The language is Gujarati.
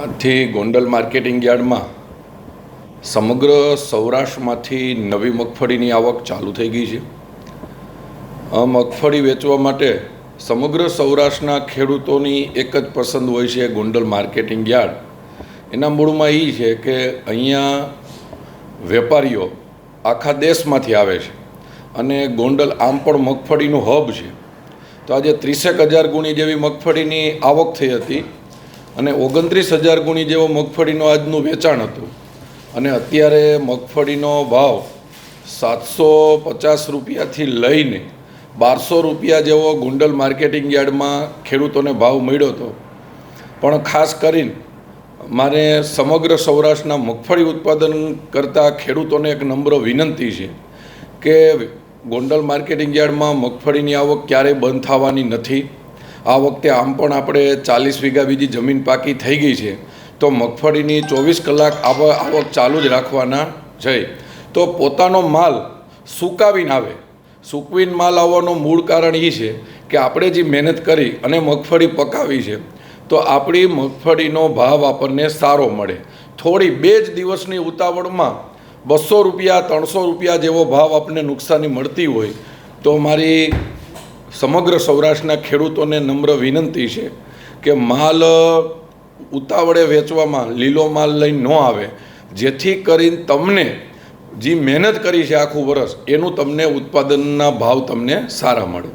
આથી ગોંડલ માર્કેટિંગ યાર્ડમાં સમગ્ર સૌરાષ્ટ્રમાંથી નવી મગફળીની આવક ચાલુ થઈ ગઈ છે. આ મગફળી વેચવા માટે સમગ્ર સૌરાષ્ટ્રના ખેડૂતોની એક જ પસંદ હોય છે ગોંડલ માર્કેટિંગ યાર્ડ. એના મૂળમાં એ છે કે અહીંયા વેપારીઓ આખા દેશમાંથી આવે છે અને ગોંડલ આમ પણ મગફળીનું હબ છે. તો આજે 30,000 ગુણી જેવી મગફળીની આવક થઈ હતી અને 29,000 ગુણી જેવો મગફળીનું આજનું વેચાણ હતું. અને અત્યારે મગફળીનો ભાવ 750 રૂપિયાથી લઈને 1200 રૂપિયા જેવો ગોંડલ માર્કેટિંગ યાર્ડમાં ખેડૂતોને ભાવ મળ્યો હતો. પણ ખાસ કરીને મારે સમગ્ર સૌરાષ્ટ્રના મગફળી ઉત્પાદન કરતા ખેડૂતોને એક નમ્ર વિનંતી છે કે ગોંડલ માર્કેટિંગ યાર્ડમાં મગફળીની આવક ક્યારેય બંધ થવાની નથી. આ વખતે આમ પણ આપણે 40 વીઘા બીજી જમીન પાકી થઈ ગઈ છે, તો મગફળીની 24 કલાક આવક ચાલુ જ રાખવાના છે. તો પોતાનો માલ સુકાવીને આવે. સૂકવીને માલ આવવાનું મૂળ કારણ એ છે કે આપણે જે મહેનત કરી અને મગફળી પકાવી છે તો આપણી મગફળીનો ભાવ આપણને સારો મળે. થોડી 2 જ દિવસની ઉતાવળમાં 200 રૂપિયા 300 રૂપિયા જેવો ભાવ આપણને નુકસાની મળતી હોય તો મારી સમગ્ર સૌરાષ્ટ્રના ખેડૂતોને નમ્ર વિનંતી છે કે માલ ઉતાવળે વેચવામાં લીલો માલ લઈને ન આવે, જેથી કરીને તમને જે મહેનત કરી છે આખું વર્ષ એનું તમને ઉત્પાદનના ભાવ તમને સારા મળે.